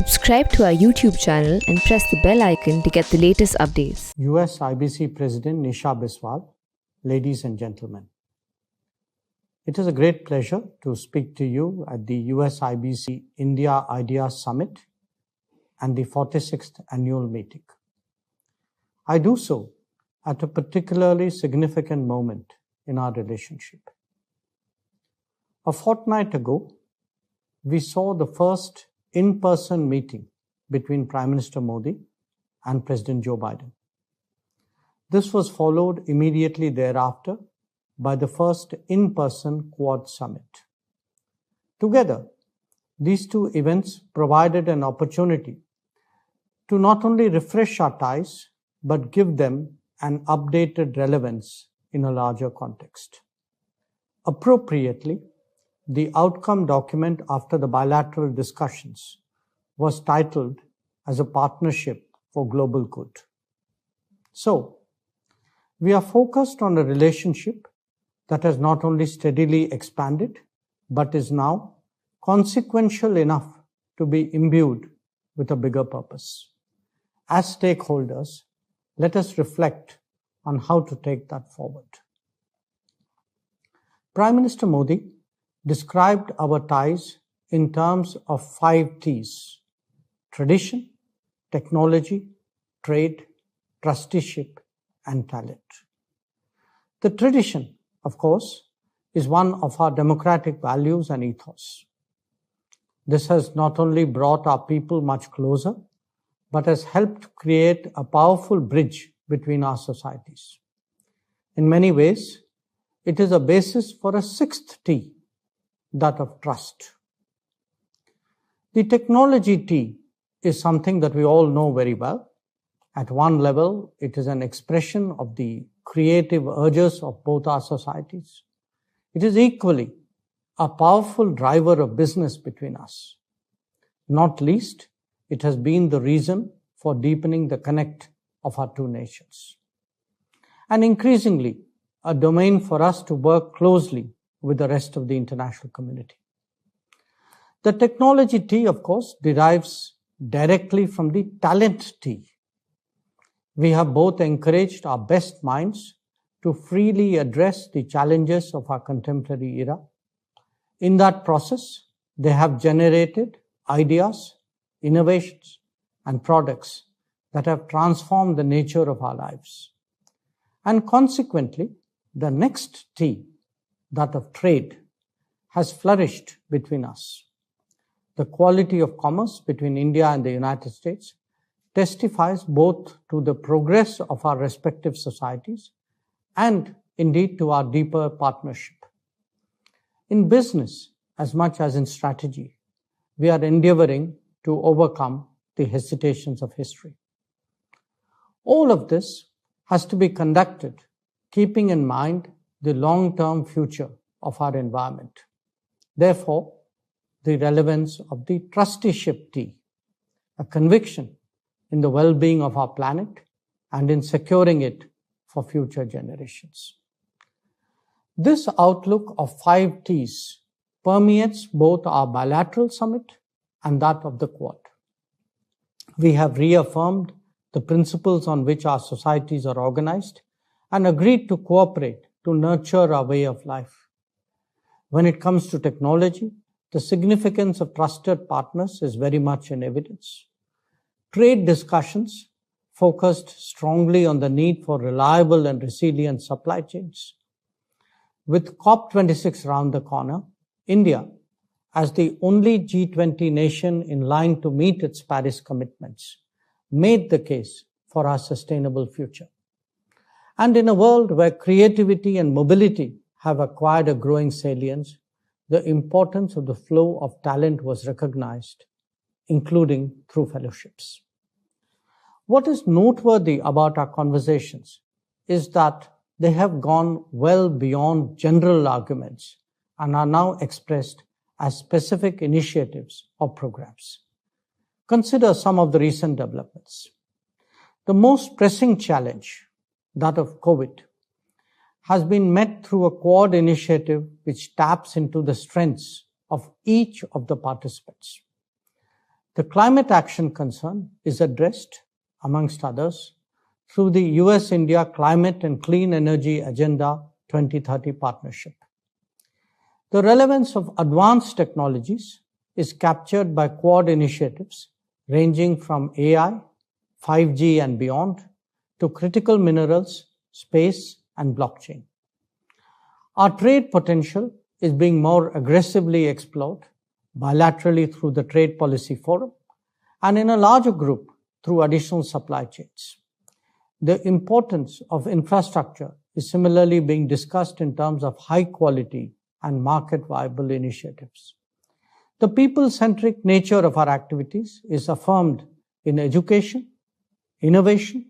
Subscribe to our YouTube channel and press the bell icon to get the latest updates. US IBC President Nisha Biswal, ladies and gentlemen. It is a great pleasure to speak to you at the US IBC India Ideas Summit and the 46th annual meeting. I do so at a particularly significant moment in our relationship. A fortnight ago, we saw the first in-person meeting between Prime Minister Modi and President Joe Biden. This was followed immediately thereafter by the first in-person Quad Summit. Together, these two events provided an opportunity to not only refresh our ties, but give them an updated relevance in a larger context. Appropriately, the outcome document after the bilateral discussions was titled as a partnership for global good. So, we are focused on a relationship that has not only steadily expanded, but is now consequential enough to be imbued with a bigger purpose. As stakeholders, let us reflect on how to take that forward. Prime Minister Modi described our ties in terms of 5 T's: tradition, technology, trade, trusteeship, and talent. The tradition, of course, is one of our democratic values and ethos. This has not only brought our people much closer, but has helped create a powerful bridge between our societies. In many ways, it is a basis for a 6th T, that of trust. The technology T is something that we all know very well. At one level, it is an expression of the creative urges of both our societies. It is equally a powerful driver of business between us. Not least, it has been the reason for deepening the connect of our two nations. And increasingly, a domain for us to work closely with the rest of the international community. The technology T, of course, derives directly from the talent T. We have both encouraged our best minds to freely address the challenges of our contemporary era. In that process, they have generated ideas, innovations, and products that have transformed the nature of our lives. And consequently, the next T, that of trade, has flourished between us. The quality of commerce between India and the United States testifies both to the progress of our respective societies and indeed to our deeper partnership. In business, as much as in strategy, we are endeavoring to overcome the hesitations of history. All of this has to be conducted keeping in mind the long-term future of our environment. Therefore, the relevance of the trusteeship T, a conviction in the well-being of our planet and in securing it for future generations. This outlook of 5 T's permeates both our bilateral summit and that of the Quad. We have reaffirmed the principles on which our societies are organized and agreed to cooperate to nurture our way of life. When it comes to technology, the significance of trusted partners is very much in evidence. Trade discussions focused strongly on the need for reliable and resilient supply chains. With COP26 round the corner, India, as the only G20 nation in line to meet its Paris commitments, made the case for our sustainable future. And in a world where creativity and mobility have acquired a growing salience, the importance of the flow of talent was recognized, including through fellowships. What is noteworthy about our conversations is that they have gone well beyond general arguments and are now expressed as specific initiatives or programs. Consider some of the recent developments. The most pressing challenge, that of COVID, has been met through a Quad initiative which taps into the strengths of each of the participants. The climate action concern is addressed, amongst others, through the US-India Climate and Clean Energy Agenda 2030 partnership. The relevance of advanced technologies is captured by Quad initiatives ranging from AI, 5G and beyond, to critical minerals, space, and blockchain. Our trade potential is being more aggressively explored bilaterally through the Trade Policy Forum and in a larger group through additional supply chains. The importance of infrastructure is similarly being discussed in terms of high quality and market viable initiatives. The people-centric nature of our activities is affirmed in education, innovation,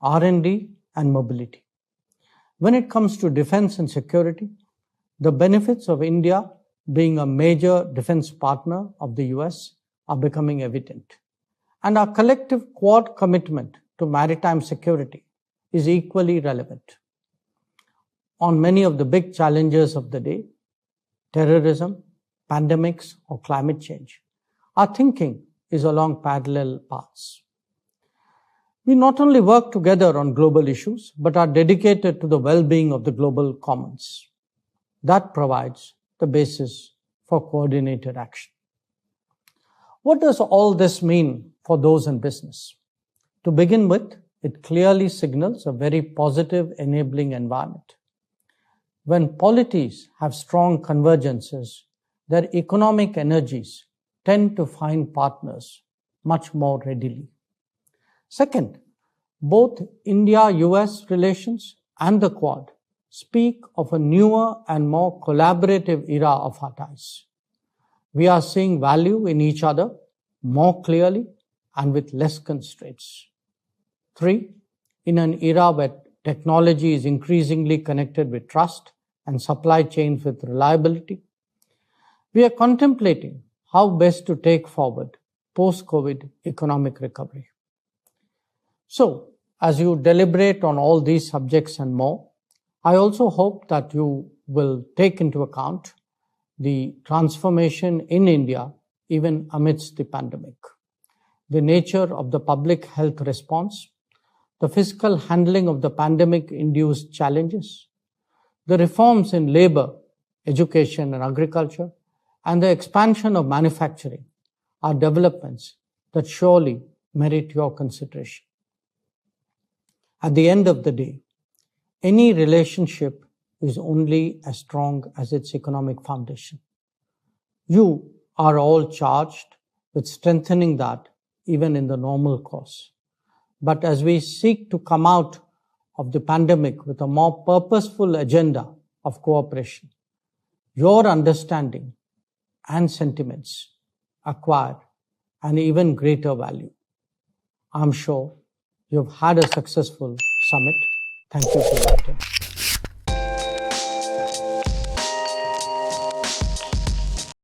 R&D, and mobility. When it comes to defense and security, the benefits of India being a major defense partner of the US are becoming evident. And our collective Quad commitment to maritime security is equally relevant. On many of the big challenges of the day, terrorism, pandemics, or climate change, our thinking is along parallel paths. We not only work together on global issues, but are dedicated to the well-being of the global commons. That provides the basis for coordinated action. What does all this mean for those in business? To begin with, it clearly signals a very positive enabling environment. When polities have strong convergences, their economic energies tend to find partners much more readily. Second, both India-US relations and the Quad speak of a newer and more collaborative era of our ties. We are seeing value in each other more clearly and with less constraints. 3, in an era where technology is increasingly connected with trust and supply chains with reliability, we are contemplating how best to take forward post-COVID economic recovery. So, as you deliberate on all these subjects and more, I also hope that you will take into account the transformation in India even amidst the pandemic, the nature of the public health response, the fiscal handling of the pandemic-induced challenges, the reforms in labor, education and agriculture, and the expansion of manufacturing are developments that surely merit your consideration. At the end of the day, any relationship is only as strong as its economic foundation. You are all charged with strengthening that even in the normal course. But as we seek to come out of the pandemic with a more purposeful agenda of cooperation, your understanding and sentiments acquire an even greater value. I'm sure you've had a successful summit. Thank you for your attention.